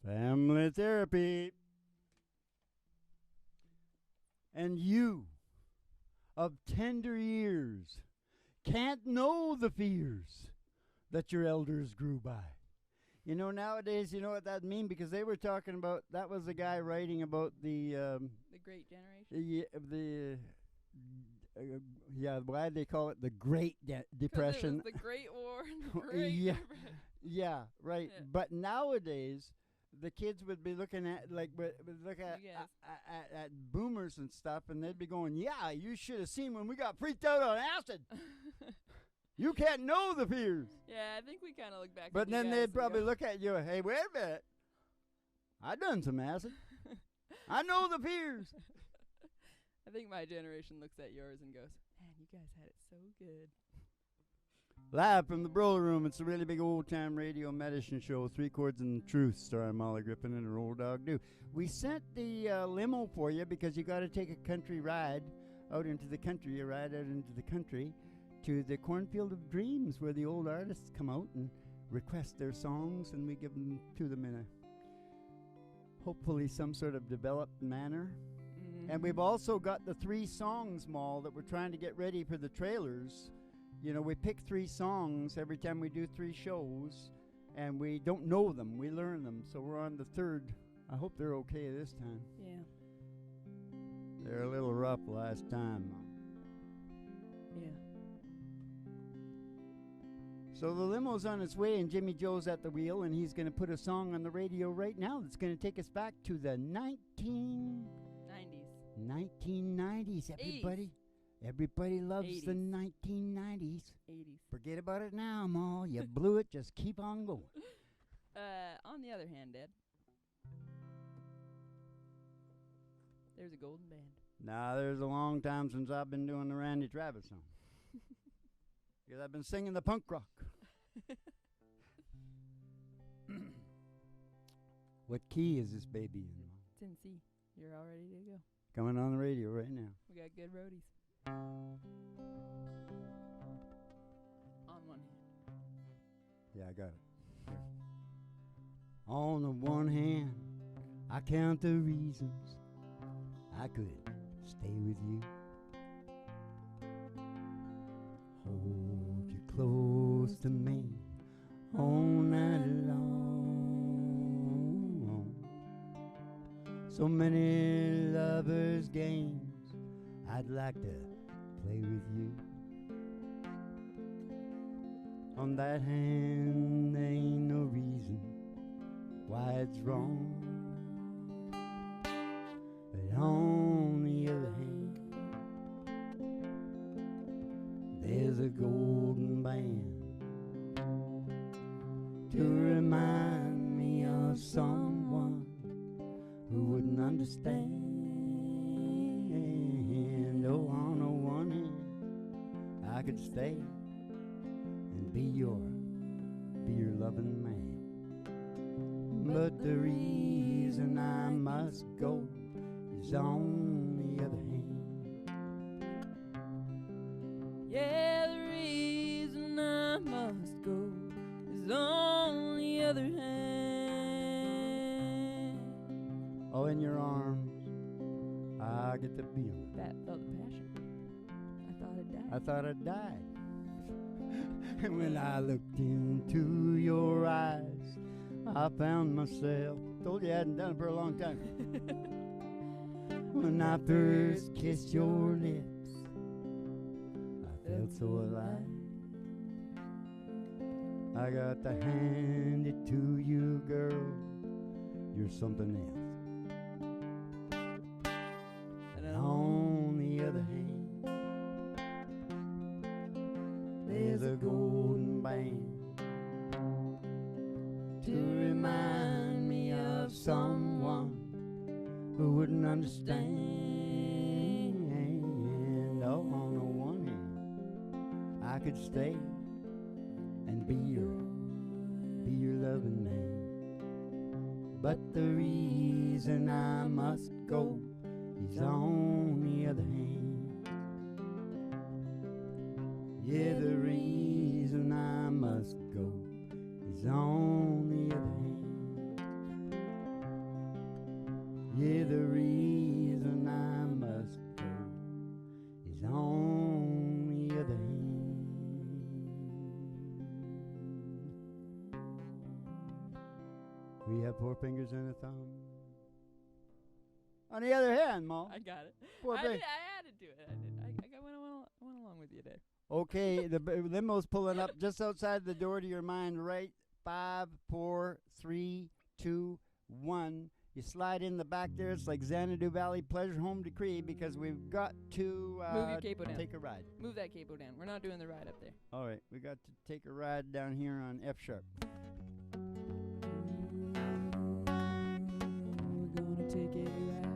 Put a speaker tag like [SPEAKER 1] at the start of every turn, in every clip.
[SPEAKER 1] Family therapy. And you, of tender years, can't know the fears that your elders grew by. You know, nowadays, you know what that means? Because they were talking about, that was the guy writing about
[SPEAKER 2] The Great Generation.
[SPEAKER 1] yeah, why they call it the Great Depression?
[SPEAKER 2] It was the Great War and the Great
[SPEAKER 1] Yeah.
[SPEAKER 2] Depression.
[SPEAKER 1] Yeah, right.
[SPEAKER 2] Yeah.
[SPEAKER 1] But nowadays, the kids would be looking at would look
[SPEAKER 2] Yes.
[SPEAKER 1] at boomers and stuff, and they'd be going, "Yeah, you should have seen when we got freaked out on acid. You can't know the fears."
[SPEAKER 2] Yeah, I think we kind of look back.
[SPEAKER 1] But
[SPEAKER 2] at you
[SPEAKER 1] then
[SPEAKER 2] guys
[SPEAKER 1] they'd
[SPEAKER 2] and
[SPEAKER 1] probably
[SPEAKER 2] go,
[SPEAKER 1] look at you, "Hey, wait a minute, I done some acid. I know the fears."
[SPEAKER 2] I think my generation looks at yours and goes, "Man, you guys had it so good."
[SPEAKER 1] Live from the Broiler Room, it's a really big old-time radio medicine show, Three Chords and Truth, starring Molly Griffin and her old dog, Do. We sent the limo for you because you got to take a country ride out into the country, to the Cornfield of Dreams, where the old artists come out and request their songs, and we give them to them in a hopefully some sort of developed manner. And we've also got the 3 songs, Mall, that we're trying to get ready for the trailers. You know, we pick 3 songs every time we do 3 shows, and we don't know them. We learn them, so we're on the 3rd. I hope they're okay this time.
[SPEAKER 2] Yeah.
[SPEAKER 1] They're a little rough last time.
[SPEAKER 2] Yeah.
[SPEAKER 1] So the limo's on its way, and Jimmy Joe's at the wheel, and he's going to put a song on the radio right now that's going to take us back to the 1990s, everybody. Everybody loves
[SPEAKER 2] 80s.
[SPEAKER 1] the 1990s.
[SPEAKER 2] 80s.
[SPEAKER 1] Forget about it now, Ma. You blew it. Just keep on going.
[SPEAKER 2] On the other hand, Dad, there's a golden band.
[SPEAKER 1] Nah, there's a long time since I've been doing the Randy Travis song. Because I've been singing the punk rock. What key is this baby in, Ma?
[SPEAKER 2] It's in C. You're all ready to go.
[SPEAKER 1] Coming on the radio right now.
[SPEAKER 2] We got good roadies. On one hand.
[SPEAKER 1] Yeah, I got it. Here. On the one hand, I count the reasons I could stay with you. Hold you close to me all night long. So many lovers' games I'd like to play with you. On that hand, there ain't no reason why it's wrong. But on the other hand, there's a golden band to remind me of someone who wouldn't understand. Oh, on the one hand, I could stay and be your loving man. But the reason I must go is on the other hand.
[SPEAKER 2] Yeah, the reason I must go is on the other hand.
[SPEAKER 1] Oh, in your arms, I get to be on.
[SPEAKER 2] That felt the passion. I thought it died.
[SPEAKER 1] I thought I died. And when I looked into your eyes, I found myself. Told you I hadn't done it for a long time. When I first kissed your lips, I felt so alive. I got to hand it to you, girl. You're something else. And on the other hand, there's a golden band to remind me of someone who wouldn't understand. Oh, on the one hand, I could stay and be your loving man. But the reason I must go is on the other hand. Yeah, the reason I must go is on the other hand. Yeah, the reason I must go is on the other hand. We have 4 fingers and a thumb. On the other hand, Ma.
[SPEAKER 2] I got it.
[SPEAKER 1] Four
[SPEAKER 2] I
[SPEAKER 1] fingers.
[SPEAKER 2] added to it. I went along with you there.
[SPEAKER 1] Okay, the limo's pulling up just outside the door to your mind, right? 5, 4, 3, 2, 1. You slide in the back there. It's like Xanadu Valley Pleasure Home Decree because we've got to
[SPEAKER 2] Move your capo down.
[SPEAKER 1] take a ride.
[SPEAKER 2] Move that capo down. We're not doing the ride up there.
[SPEAKER 1] All right, we got to take a ride down here on F sharp.
[SPEAKER 2] We're gonna take a ride.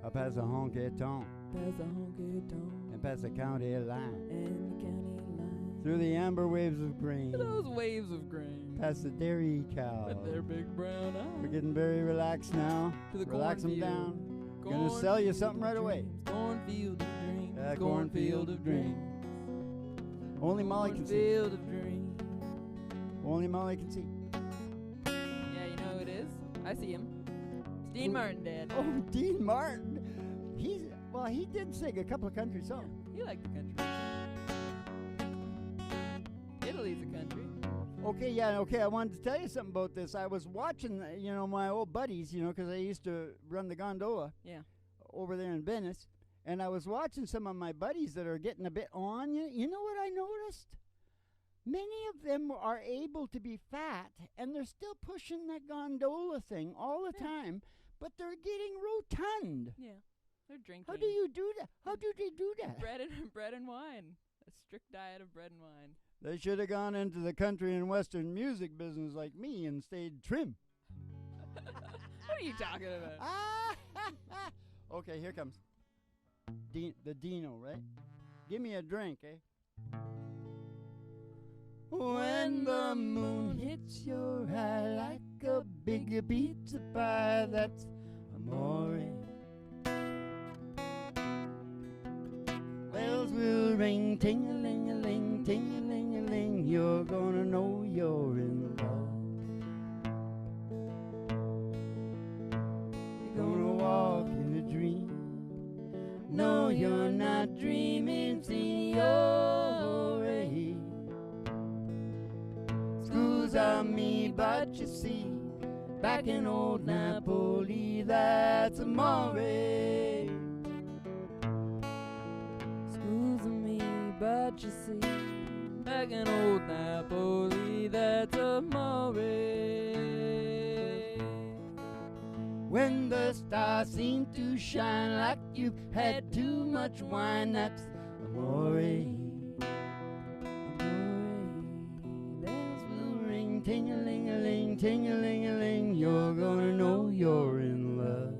[SPEAKER 1] Up past the honky tonk
[SPEAKER 2] Past the honky tonk
[SPEAKER 1] and past the county line.
[SPEAKER 2] and the county line.
[SPEAKER 1] Through the amber waves of grain.
[SPEAKER 2] Those waves of grain.
[SPEAKER 1] Past the dairy cow.
[SPEAKER 2] With their big brown eyes.
[SPEAKER 1] We're getting very relaxed now.
[SPEAKER 2] To the
[SPEAKER 1] Relax them
[SPEAKER 2] cornfield.
[SPEAKER 1] down. Gonna sell you something right away.
[SPEAKER 2] Cornfield of dreams.
[SPEAKER 1] Cornfield of dreams. Only Molly can see.
[SPEAKER 2] Cornfield of dreams.
[SPEAKER 1] Only Molly can see.
[SPEAKER 2] Yeah, you know who it is? I see him. It's Dean Martin, Dad.
[SPEAKER 1] Oh, Dean Martin. He did sing a couple of country songs.
[SPEAKER 2] He liked the country. Italy's a country.
[SPEAKER 1] Okay, I wanted to tell you something about this. I was watching, my old buddies, because I used to run the gondola
[SPEAKER 2] Yeah.
[SPEAKER 1] over there in Venice, and I was watching some of my buddies that are getting a bit on. You know what I noticed? Many of them are able to be fat, and they're still pushing that gondola thing all the time, but they're getting rotund.
[SPEAKER 2] Yeah. They're drinking.
[SPEAKER 1] How do you do that? How do they do that?
[SPEAKER 2] bread and wine. A strict diet of bread and wine.
[SPEAKER 1] They should have gone into the country and western music business like me and stayed trim.
[SPEAKER 2] What are you talking about?
[SPEAKER 1] Okay, here comes the Dino, right? Give me a drink, eh? When the moon hits your eye like a big pizza pie, that's amore. Bells will ring, ting-a-ling-a-ling, ting-a-ling-a-ling. You're gonna know you're in love. You're gonna walk in a dream. No, you're not dreaming, signore. Screws on me, but you see, back in old Napoli, that's amore. But you see, back in old Napoli, that's amore. When the stars seem to shine like you've had too much wine, that's amore. Amore. Bells will ring, ting-a-ling-a-ling, ting-a-ling-a-ling. You're gonna know you're in love.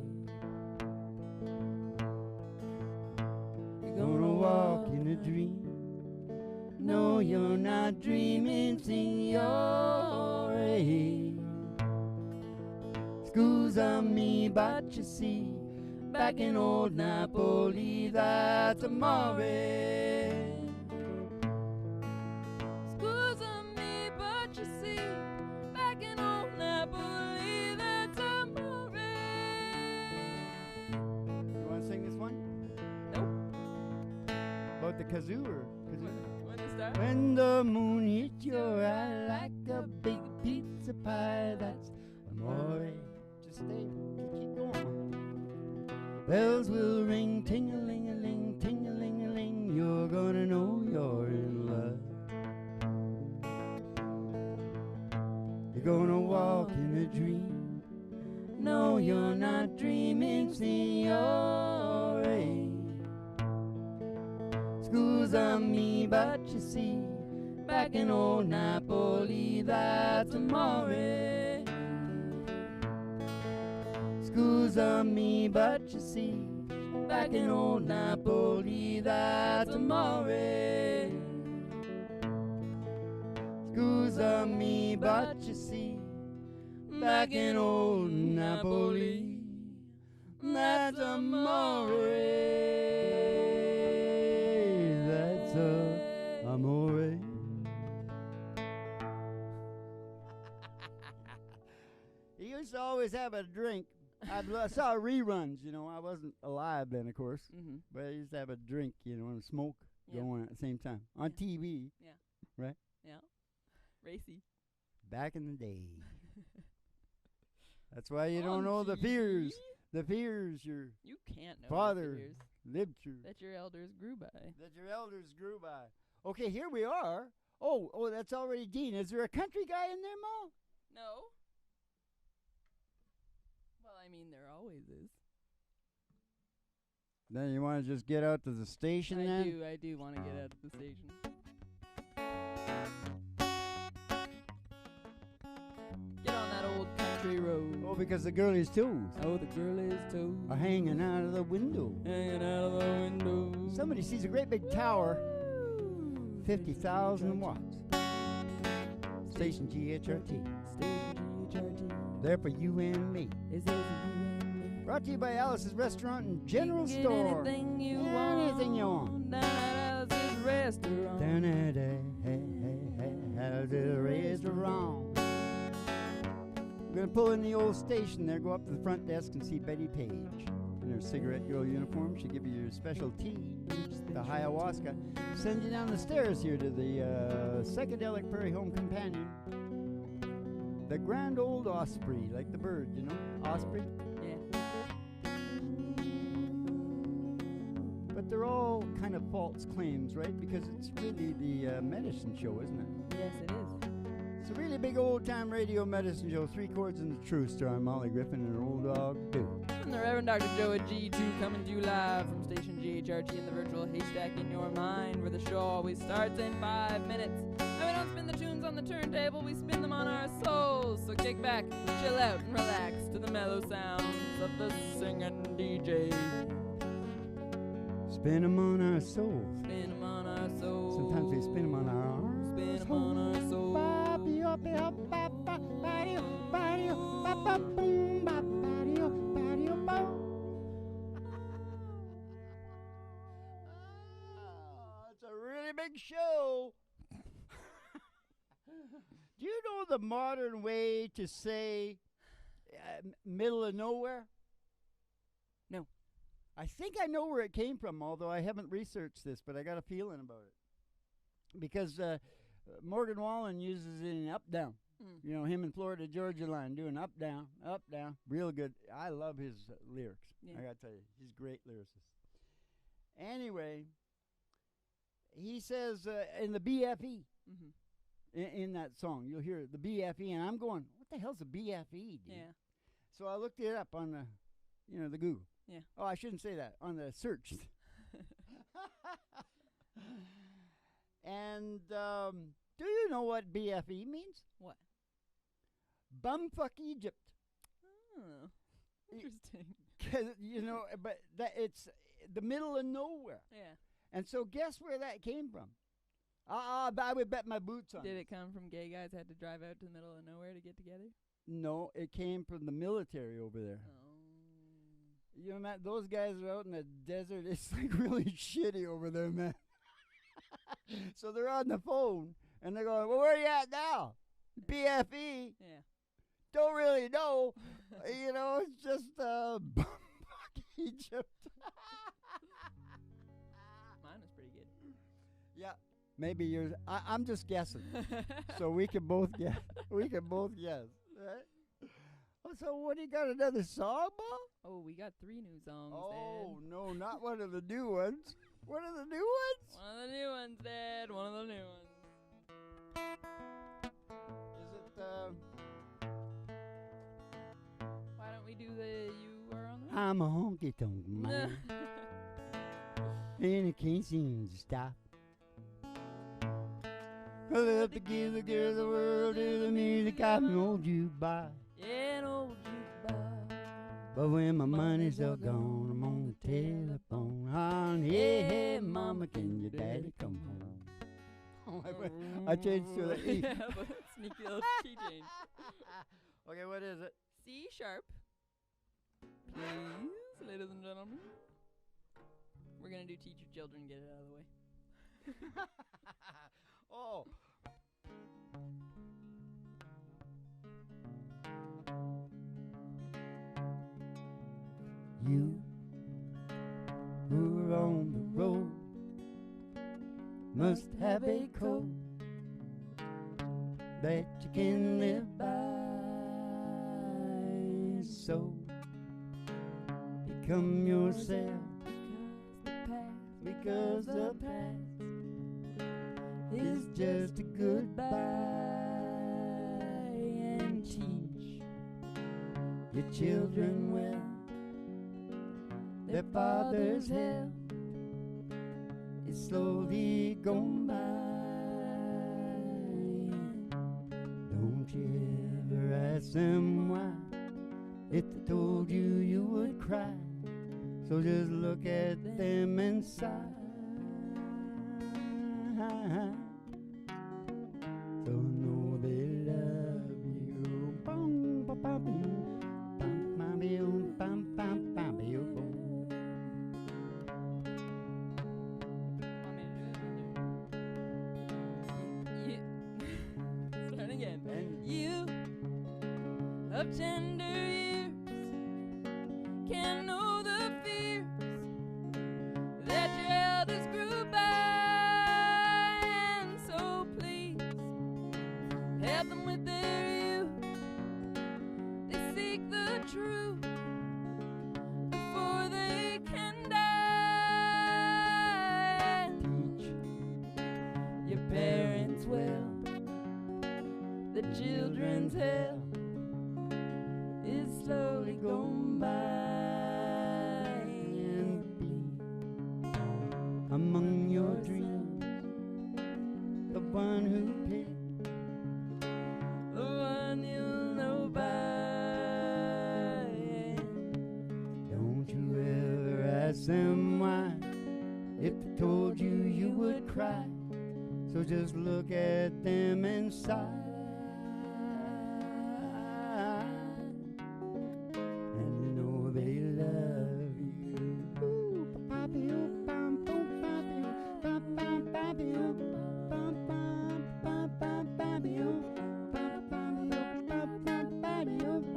[SPEAKER 1] You're gonna walk in a dream. No, you're not dreaming, signore. Scusa me, but you see, back in old Napoli, that's amore.
[SPEAKER 2] Scusa me, but you see, back in old Napoli, that's amore.
[SPEAKER 1] You want to sing this one?
[SPEAKER 2] Nope.
[SPEAKER 1] About the kazoo or kazoo?
[SPEAKER 2] When they start?
[SPEAKER 1] When the moon hits your eye like a big pizza pie, that's amore. Just stay, keep going. Bells will ring, ting-a-ling-a-ling, ting-a-ling-a-ling. You're gonna know you're in love. You're gonna walk in a dream. No, you're not dreaming, signore. Scusa me, but you see, back in old Napoli, that's amore. Scusa me, but you see, back in old Napoli, that's amore. Scusa me, but you see, back in old Napoli, that's amore. That's amore. He used to always have a drink I saw reruns, you know. I wasn't alive then, of course.
[SPEAKER 2] Mm-hmm.
[SPEAKER 1] But I used to have a drink, you know, and smoke
[SPEAKER 2] Yeah.
[SPEAKER 1] going at the same time. On TV.
[SPEAKER 2] Yeah.
[SPEAKER 1] Right?
[SPEAKER 2] Yeah. Racy.
[SPEAKER 1] Back in the day. That's why you
[SPEAKER 2] On
[SPEAKER 1] don't know the
[SPEAKER 2] TV?
[SPEAKER 1] fears. The fears your
[SPEAKER 2] You can't know
[SPEAKER 1] father
[SPEAKER 2] the fears
[SPEAKER 1] lived through.
[SPEAKER 2] that your elders grew by.
[SPEAKER 1] That your elders grew by. Okay, here we are. Oh, that's already Dean. Is there a country guy in there, Ma?
[SPEAKER 2] No. Well, I mean, there always is.
[SPEAKER 1] Then you want to just get out to the station then?
[SPEAKER 2] I do want to get out of the station. Get on that old country road.
[SPEAKER 1] Oh, because the girlie's toes
[SPEAKER 2] Oh, the girl is toes.
[SPEAKER 1] are hanging out of the window.
[SPEAKER 2] Hanging out of the window.
[SPEAKER 1] Somebody sees a great big tower, 50,000 watts. Station GHRT.
[SPEAKER 2] Station GHRT.
[SPEAKER 1] There for you and me.
[SPEAKER 2] Is there for you and me?
[SPEAKER 1] Brought to you by Alice's Restaurant and General
[SPEAKER 2] You can
[SPEAKER 1] Store.
[SPEAKER 2] get anything you
[SPEAKER 1] Anything you want.
[SPEAKER 2] Down at Alice's Restaurant.
[SPEAKER 1] Down at Alice's Restaurant. We're going to pull in the old station there, go up to the front desk and see Betty Page. In her cigarette girl uniform, she'll give you your special tea, the ayahuasca. Send you down the stairs here to the psychedelic prairie home companion. The grand old osprey, like the bird, you know? Osprey.
[SPEAKER 2] Yeah.
[SPEAKER 1] But they're all kind of false claims, right? Because it's really the medicine show, isn't it?
[SPEAKER 2] Yes, it is.
[SPEAKER 1] It's a really big old-time radio medicine show. 3 Chords and the Truth, starring Molly Griffin and her old dog, Boo.
[SPEAKER 2] And the Reverend Dr. Joe at G2 coming to you live from Station GHRT in the virtual haystack in your mind, where the show always starts in 5 minutes. And we don't spin the tunes on the turntable, we spin them on our souls. So kick back, chill out, and relax to the mellow sounds of the singing DJ.
[SPEAKER 1] Spin 'em on our souls.
[SPEAKER 2] Spin them on our souls.
[SPEAKER 1] Sometimes we spin 'em on our arms.
[SPEAKER 2] Spin them on our souls.
[SPEAKER 1] It's a really big show. Do you know the modern way to say middle of nowhere?
[SPEAKER 2] No.
[SPEAKER 1] I think I know where it came from, although I haven't researched this, but I got a feeling about it. Because Morgan Wallen uses it in Up Down. You know, him and Florida Georgia Line doing up, down, real good. I love his lyrics.
[SPEAKER 2] Yeah.
[SPEAKER 1] I gotta tell you, he's a great lyricist. Anyway, he says in the BFE, in that song, you'll hear the BFE, and I'm going, what the hell's a BFE, dude?
[SPEAKER 2] Yeah.
[SPEAKER 1] So I looked it up on the, the Google.
[SPEAKER 2] Yeah.
[SPEAKER 1] Oh, I shouldn't say that, on the search. And do you know what BFE means?
[SPEAKER 2] What?
[SPEAKER 1] Bumfuck Egypt.
[SPEAKER 2] Oh, interesting.
[SPEAKER 1] 'Cause, but that it's the middle of nowhere.
[SPEAKER 2] Yeah.
[SPEAKER 1] And so guess where that came from? I would bet my boots on
[SPEAKER 2] Did it come from gay guys had to drive out to the middle of nowhere to get together?
[SPEAKER 1] No, it came from the military over there.
[SPEAKER 2] Oh.
[SPEAKER 1] You know, man, those guys are out in the desert. It's like really shitty over there, man. So they're on the phone, and they're going, well, where are you at now? BFE.
[SPEAKER 2] Yeah.
[SPEAKER 1] Don't really know. It's just Egypt.
[SPEAKER 2] Mine was pretty good.
[SPEAKER 1] Yeah. Maybe yours. I'm just guessing. So we can both guess. Right? So what, you got another song, Bob?
[SPEAKER 2] Oh, we got 3 new songs,
[SPEAKER 1] Oh,
[SPEAKER 2] Dad.
[SPEAKER 1] no, not one of the new ones. One of the new ones?
[SPEAKER 2] One of the new ones, Dad. One of the new ones.
[SPEAKER 1] Is it,
[SPEAKER 2] Why don't we do the You Are on the
[SPEAKER 1] I'm a honky-tonk man, and it can't seem to stop. I love to give the girls the world to the music I hold you by.
[SPEAKER 2] Yeah, an old jukebox.
[SPEAKER 1] But when my money's all gone, I'm on the telephone. Honey, hey, mama, can your daddy come home? I changed to the E.
[SPEAKER 2] Yeah, but sneaky little key change.
[SPEAKER 1] Okay, what is it?
[SPEAKER 2] C sharp. Please, ladies and gentlemen. We're going to do Teach Your Children, get it out of the way.
[SPEAKER 1] Oh. You who are on the road must have a code that you can live by. So become yourself, because the past is just a goodbye. And teach your children well their father's hell is slowly gone by. Don't you ever ask them why. If they told you, you would cry. So just look at them and sigh. So know they love you. Bum, ba, ba, boo. Bum, ba, boo. Bum, bum, ba, boo.
[SPEAKER 2] Start again.
[SPEAKER 1] And
[SPEAKER 2] You of tender years can know the fears that your elders grew by, and so please help them with their youth. They seek the truth before they can die.
[SPEAKER 1] teach
[SPEAKER 2] Your parents well, the children's hell is slowly gone by.
[SPEAKER 1] and be among your dreams the one who picked
[SPEAKER 2] The one you'll know by.
[SPEAKER 1] Don't you ever ask them why. If they told you, you would cry. So just look at them and sigh. And you know they love you. Ooh, ba-ba-bee-oo, bum, boom, ba-bee-oo, bum, bum, ba-bee-oo, bum, bum, bum, bum, ba-bee-oo, bum, bum, bum, bum, ba-bee-oo, bum.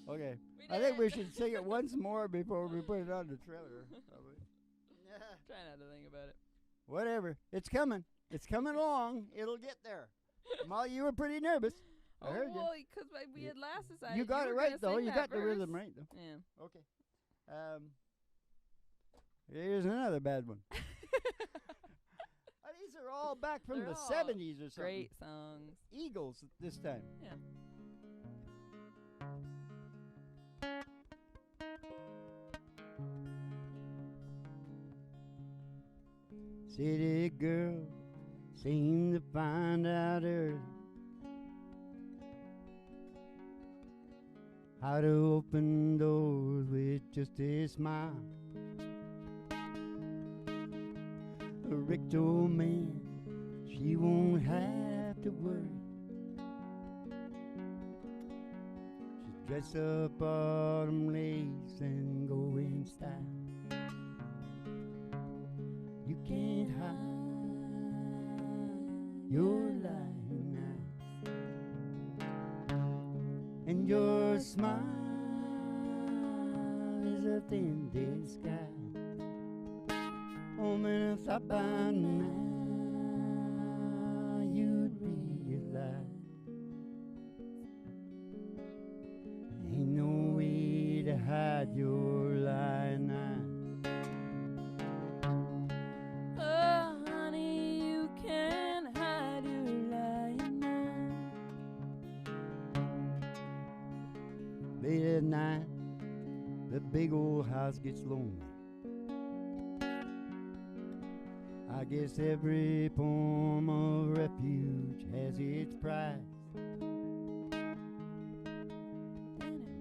[SPEAKER 1] Okay, I think we should sing it once more before we put it on the trailer.
[SPEAKER 2] Try not to think about it.
[SPEAKER 1] Whatever, it's coming. It's coming along. It'll get there. Molly, you were pretty nervous. I heard you.
[SPEAKER 2] Well, because we had last decided.
[SPEAKER 1] You got it
[SPEAKER 2] were
[SPEAKER 1] right
[SPEAKER 2] gonna
[SPEAKER 1] though.
[SPEAKER 2] sing
[SPEAKER 1] You
[SPEAKER 2] that
[SPEAKER 1] got the
[SPEAKER 2] verse.
[SPEAKER 1] rhythm right though.
[SPEAKER 2] Yeah.
[SPEAKER 1] Okay. Here's another bad one. These are all back from
[SPEAKER 2] They're
[SPEAKER 1] the
[SPEAKER 2] all
[SPEAKER 1] 70s or something.
[SPEAKER 2] Great songs.
[SPEAKER 1] Eagles this time.
[SPEAKER 2] Yeah.
[SPEAKER 1] City girl seem to find out early how to open doors with just a smile. A rich old man, she won't have to worry. She dress up autumn lace and go in style. You can't hide your lying eyes, and your smile is a thin disguise. Oh man, if I by now you'd realize ain't no way to hide your lying eyes.
[SPEAKER 2] Oh, honey, you can't hide your lying eyes.
[SPEAKER 1] Late at night, the big old house gets lonely. I guess every form of refuge has its price.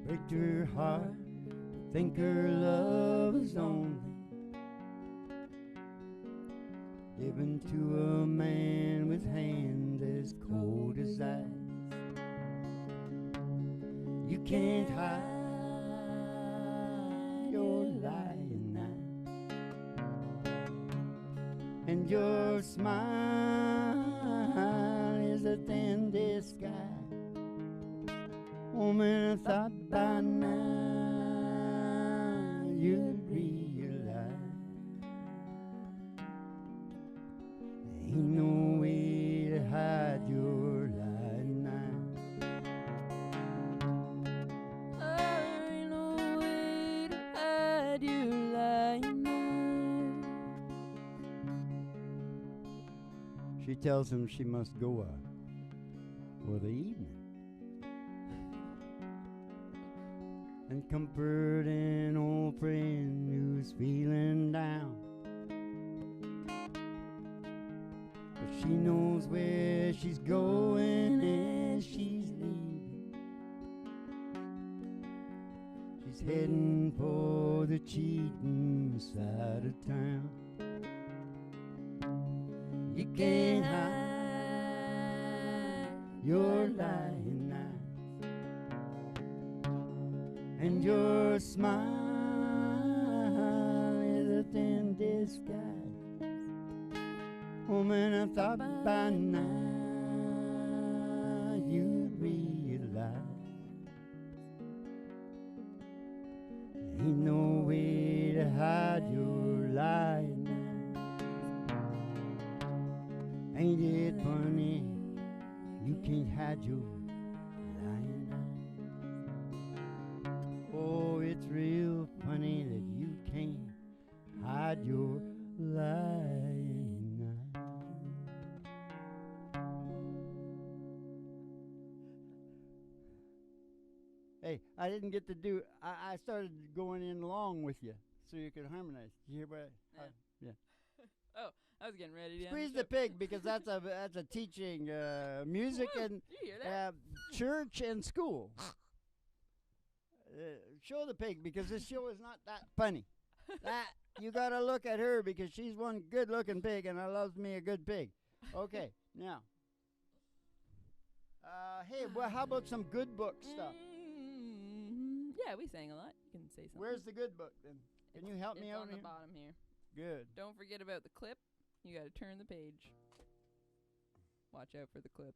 [SPEAKER 1] Break her heart, think her love is only given to a man with hands as cold as ice. You can't hide your lying eye, and your smile is a thin disguise. man, I thought by now you'd realize ain't no way to hide your lie now.
[SPEAKER 2] Ain't no way to hide your lie now.
[SPEAKER 1] She tells him she must go for the evening. And comfort an old friend who's feeling down. But she knows where she's going as she's leaving. She's heading for the cheating side of town. You can't hide your lying eyes and your smile is a thin disguise. Oh man, I thought by now you'd realize ain't no way to hide your lying eyes. Ain't it funny you can't hide your lying eyes? Oh, it's real funny that you can't hide your lying eyes. Hey, I didn't get to do. I started going in along with you so you could harmonize. Did you hear what? Yeah.
[SPEAKER 2] Oh, I was getting ready to end
[SPEAKER 1] Squeeze
[SPEAKER 2] the
[SPEAKER 1] the
[SPEAKER 2] show.
[SPEAKER 1] pig because that's a teaching music
[SPEAKER 2] Woo,
[SPEAKER 1] and
[SPEAKER 2] you hear that?
[SPEAKER 1] church and school. Show the pig because this show is not that funny. That you gotta look at her because she's one good-looking pig and I loves me a good pig. Okay, now. Hey, well, how about some good book stuff?
[SPEAKER 2] Yeah, we sang a lot. You can say something.
[SPEAKER 1] Where's the good book then? Can you help me
[SPEAKER 2] It's
[SPEAKER 1] out
[SPEAKER 2] on
[SPEAKER 1] here?
[SPEAKER 2] the bottom here.
[SPEAKER 1] Good.
[SPEAKER 2] Don't forget about the clip. You got to turn the page. Watch out for the clip.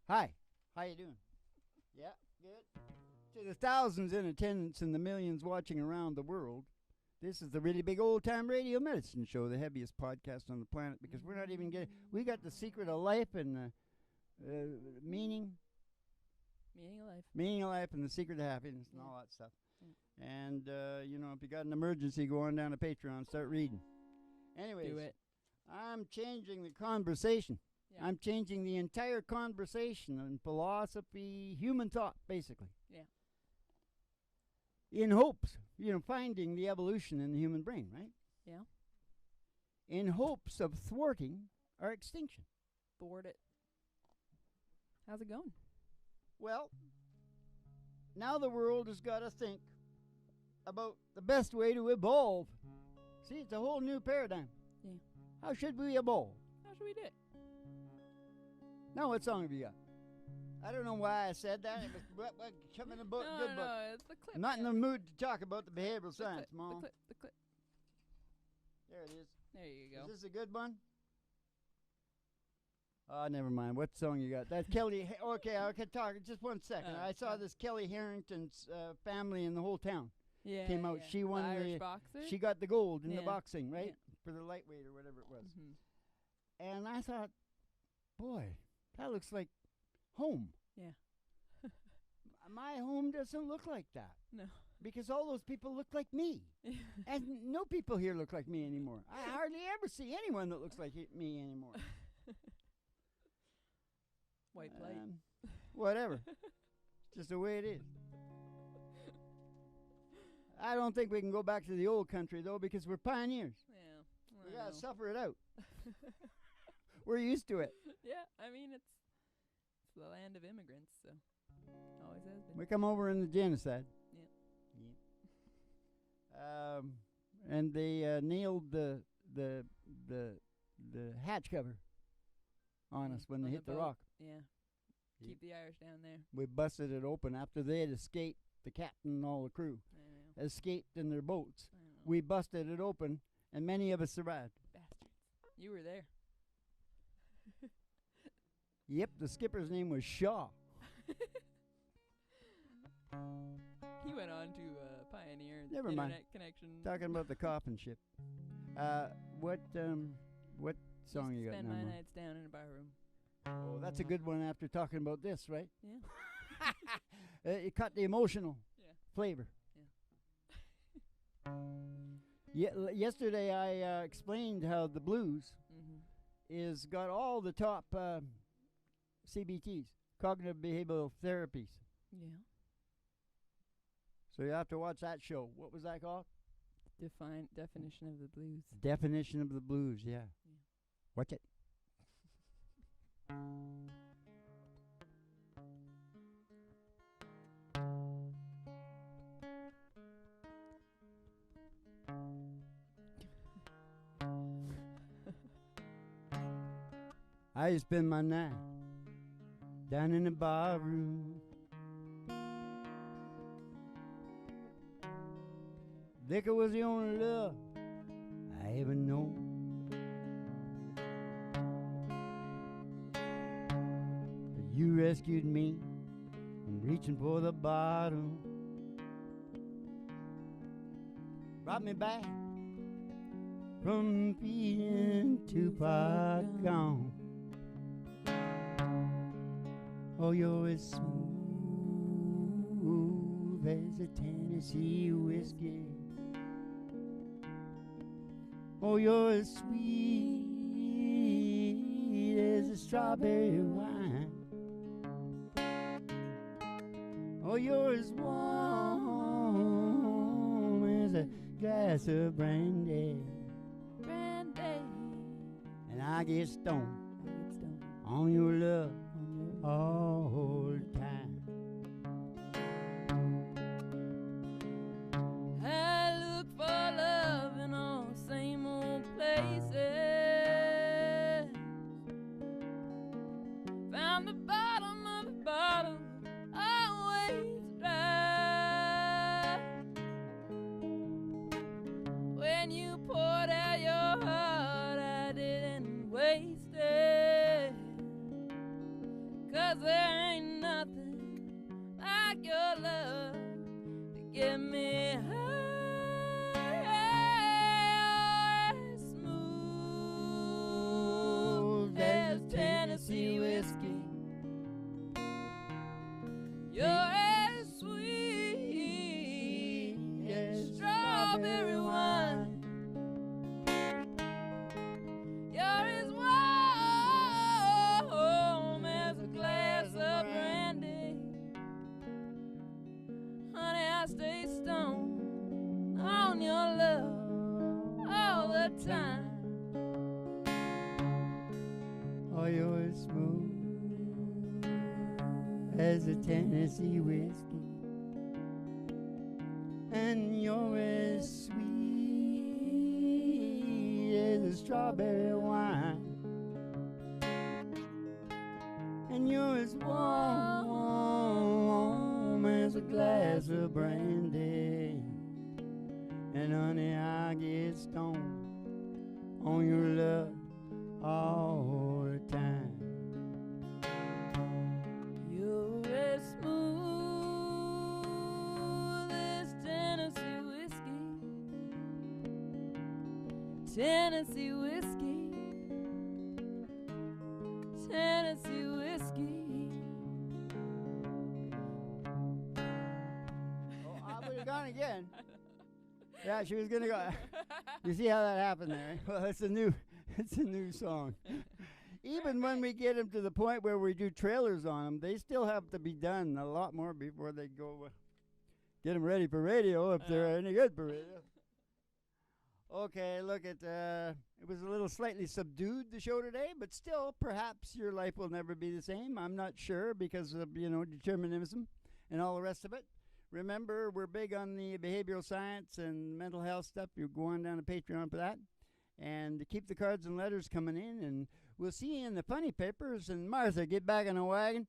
[SPEAKER 1] Hi. How you doing? Yeah, good. To the thousands in attendance and the millions watching around the world, this is the Really Big Old Time Radio Medicine Show, the heaviest podcast on the planet, because we're not even getting. We got the secret of life and the meaning. Meaning of life and the secret of happiness and all that stuff. And, if you got an emergency, go on down to Patreon and start reading. Anyways,
[SPEAKER 2] Do it.
[SPEAKER 1] I'm changing the conversation.
[SPEAKER 2] Yeah.
[SPEAKER 1] I'm changing the entire conversation in philosophy, human thought, basically.
[SPEAKER 2] Yeah.
[SPEAKER 1] In hopes, finding the evolution in the human brain, right?
[SPEAKER 2] Yeah.
[SPEAKER 1] In hopes of thwarting our extinction.
[SPEAKER 2] Thwart it. How's it going?
[SPEAKER 1] Well, now the world has got to think about the best way to evolve. See, it's a whole new paradigm.
[SPEAKER 2] Yeah.
[SPEAKER 1] How should we evolve?
[SPEAKER 2] How should we do it?
[SPEAKER 1] Now, what song have you got? I don't know why I said that. It was come in a book,
[SPEAKER 2] No,
[SPEAKER 1] good book.
[SPEAKER 2] it's the clip.
[SPEAKER 1] I'm not in the mood to talk about the behavioral
[SPEAKER 2] the
[SPEAKER 1] science,
[SPEAKER 2] clip,
[SPEAKER 1] Mom.
[SPEAKER 2] The clip.
[SPEAKER 1] There it is.
[SPEAKER 2] There you go.
[SPEAKER 1] Is this a good one? Oh, never mind. What song you got? That's Kelly. Okay, I can talk. Just 1 second. I saw this Kelly Harrington's family in the whole town.
[SPEAKER 2] Yeah.
[SPEAKER 1] Came out.
[SPEAKER 2] Yeah.
[SPEAKER 1] She won
[SPEAKER 2] Irish
[SPEAKER 1] the.
[SPEAKER 2] boxer?
[SPEAKER 1] She got the gold in the
[SPEAKER 2] Yeah.
[SPEAKER 1] boxing, right?
[SPEAKER 2] Yeah.
[SPEAKER 1] For the lightweight or whatever it was.
[SPEAKER 2] Mhm.
[SPEAKER 1] And I thought, boy, that looks like home.
[SPEAKER 2] Yeah.
[SPEAKER 1] My home doesn't look like that.
[SPEAKER 2] No.
[SPEAKER 1] Because all those people look like me. And no people here look like me anymore. I hardly ever see anyone that looks like me anymore.
[SPEAKER 2] White light.
[SPEAKER 1] Whatever. Just the way it is. I don't think we can go back to the old country, though, because we're pioneers.
[SPEAKER 2] Yeah.
[SPEAKER 1] We got to suffer it out. We're used to it.
[SPEAKER 2] Yeah, I mean, it's the land of immigrants, so always has been.
[SPEAKER 1] We come over in the genocide.
[SPEAKER 2] Yeah.
[SPEAKER 1] And they nailed the hatch cover on us when they hit the
[SPEAKER 2] boat.
[SPEAKER 1] rock.
[SPEAKER 2] Yeah.
[SPEAKER 1] Yep.
[SPEAKER 2] Keep the Irish down there.
[SPEAKER 1] We busted it open after they had escaped. The captain and all the crew
[SPEAKER 2] I know.
[SPEAKER 1] escaped in their boats.
[SPEAKER 2] I know.
[SPEAKER 1] We busted it open, and many of us survived.
[SPEAKER 2] Bastards. You were there.
[SPEAKER 1] Yep, the skipper's name was Shaw.
[SPEAKER 2] went on to Pioneer
[SPEAKER 1] Never
[SPEAKER 2] internet
[SPEAKER 1] mind.
[SPEAKER 2] connection.
[SPEAKER 1] Talking about the coffin ship. What song you got
[SPEAKER 2] Spend
[SPEAKER 1] now?
[SPEAKER 2] my
[SPEAKER 1] Mark?
[SPEAKER 2] nights down in a bar room.
[SPEAKER 1] Oh, that's a good one after talking about this, right?
[SPEAKER 2] Yeah.
[SPEAKER 1] It cut the emotional
[SPEAKER 2] Yeah.
[SPEAKER 1] flavor.
[SPEAKER 2] Yeah.
[SPEAKER 1] Yesterday I explained how the blues
[SPEAKER 2] Mm-hmm.
[SPEAKER 1] is got all the top CBTs, cognitive behavioral therapies.
[SPEAKER 2] Yeah.
[SPEAKER 1] So you have to watch that show. What was that called?
[SPEAKER 2] Definition of the blues.
[SPEAKER 1] Definition of the blues. Yeah. Watch it. I spend my night down in the bar room. Liquor was the only love I ever known. But you rescued me from reaching for the bottom. Brought me back from being too far gone. Oh, you're as smooth as a Tennessee whiskey. Oh, you're as sweet as a strawberry wine. Oh, you're as warm as a glass of brandy.
[SPEAKER 2] Brandy.
[SPEAKER 1] And I get stoned
[SPEAKER 2] I get stoned
[SPEAKER 1] on your love
[SPEAKER 2] on your
[SPEAKER 1] all the time.
[SPEAKER 2] I look for love in all the same old places. Found the bottom of the bottle, always dry. When you poured out your heart, I didn't waste it. 'Cause there ain't nothing like your love to get me high. Smooth as Tennessee whiskey. You're as sweet as strawberry wine. You're as warm as a glass of brandy. Honey, I stay stoned on your love all the time.
[SPEAKER 1] Oh, you're as smooth as a Tennessee whiskey. And you're as sweet as a strawberry wine. And you're as warm as a glass of brandy. And honey, I get stoned on your love all the time.
[SPEAKER 2] You're as smooth as Tennessee whiskey. Tennessee whiskey. Tennessee whiskey.
[SPEAKER 1] Oh, I would have gone again. Yeah, she was gonna go. You see how that happened there? Well, it's a new song. Even when we get them to the point where we do trailers on them, they still have to be done a lot more before they go get them ready for radio if they're any good for radio. Okay, look at it was a little slightly subdued the show today, but still, perhaps your life will never be the same. I'm not sure because of determinism and all the rest of it. Remember, we're big on the behavioral science and mental health stuff. You go on down to Patreon for that. And to keep the cards and letters coming in, and we'll see you in the funny papers. And Martha, get back in the wagon.